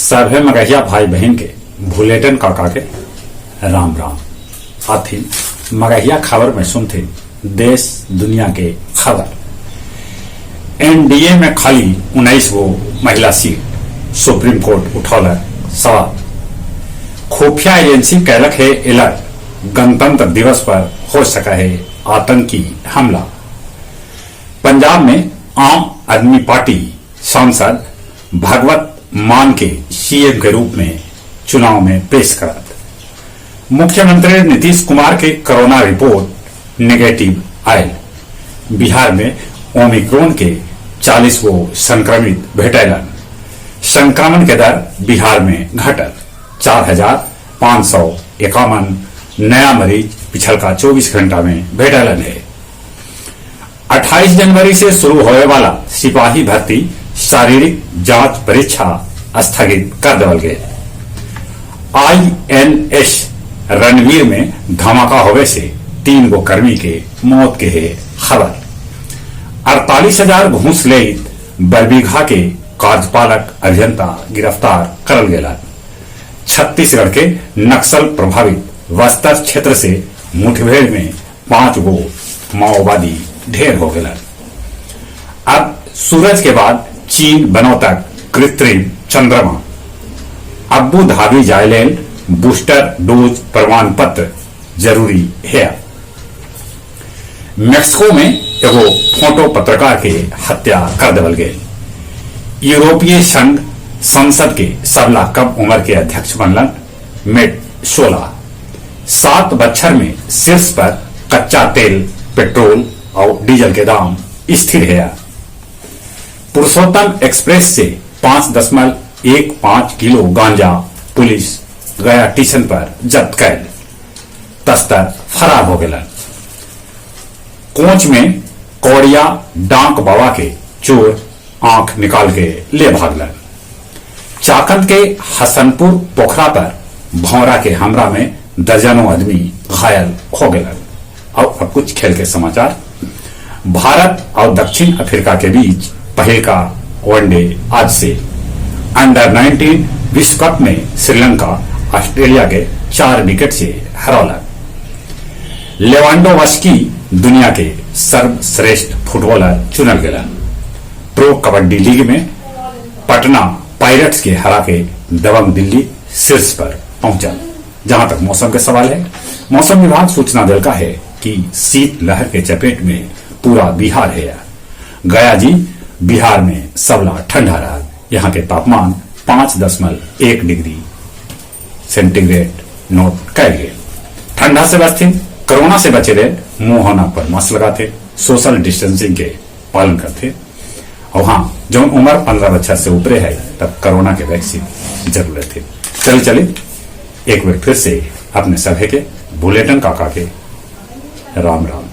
सभे मगहिया भाई बहन के बुलेटिन काका के राम राम। आथी मगहिया खबर में सुनते देश दुनिया के खबर। एनडीए में खाली 19 गो महिला सीट सुप्रीम कोर्ट उठौल सवाल। खुफिया एजेंसी कहलक है अलर्ट, गणतंत्र दिवस पर हो सका है आतंकी हमला। पंजाब में आम आदमी पार्टी सांसद भगवत मान के सीएम के रूप में चुनाव में पेश करत। मुख्यमंत्री नीतीश कुमार के corona report negative oil. Bihar में ओमिक्रॉन के 40 गो संक्रमित भेटैलन। संक्रमण के दर बिहार में घटल। 4,551 नया मरीज पिछलका 24 घंटा में भेटैलन है। 28 जनवरी से शुरू होने वाला सिपाही भर्ती शारीरिक जांच परीक्षा स्थगित कर देवल गए। INS रणवीर में धमाका होवे से 3 गो कर्मी के मौत के है खबर। 48,000 घूस ले बरबीघा के कार्यपालक अभियंता गिरफ्तार करल गेला। छत्तीसगढ़ के नक्सल प्रभावित बस्तर क्षेत्र से मुठभेड़ में 5 गो माओवादी ढेर हो गए। अब सूरज के बाद चीन बनौतक कृत्रिम चंद्रमा। अबू धाबी जाए बूस्टर डोज प्रमाण पत्र जरूरी है। मेक्सिको में एगो फोटो पत्रकार के हत्या कर देवल गए। यूरोपीय संघ संसद के 16 कम उम्र के अध्यक्ष बनलन मेट 16। 7 बछर में शीर्ष पर कच्चा तेल, पेट्रोल और डीजल के दाम स्थिर है। पुरुषोत्तम एक्सप्रेस से 5.15 किलो गांजा पुलिस गया स्टेशन पर जब्त कैल। तस्कर फरार हो गए। कोच में कौड़िया डांक बाबा के चोर आंख निकाल के ले भागलन। चाकंद के हसनपुर पोखरा पर भौरा के हमला में दर्जनों आदमी घायल हो गए। और अब कुछ खेल के समाचार। भारत और दक्षिण अफ्रीका के बीच पहले का वनडे आज से। अंडर 19 विश्व कप में श्रीलंका ऑस्ट्रेलिया के 4 विकेट से हरौलक। लेवांडोवस्की दुनिया के सर्वश्रेष्ठ फुटबॉलर चुनल गया। प्रो कबड्डी लीग में पटना पायरेट्स के हरा के दबंग दिल्ली शीर्ष पर पहुंचा। जहां तक मौसम के सवाल है, मौसम विभाग सूचना देलका है कि शीत लहर के चपेट में पूरा बिहार है। गया जी बिहार में सबला ठंडा रहा। यहाँ के तापमान 5.1 डिग्री सेंटीग्रेड नोट कर गए। ठंडा से बचते, कोरोना से बचे रहे, मुंह होना पर मास्क लगाते, सोशल डिस्टेंसिंग के पालन करते। और हाँ, जो उम्र 15 बच्चा से ऊपरे है तब कोरोना के वैक्सीन जरूरत है। चले एक बार फिर से अपने सभी के बुलेटिन काका के राम राम।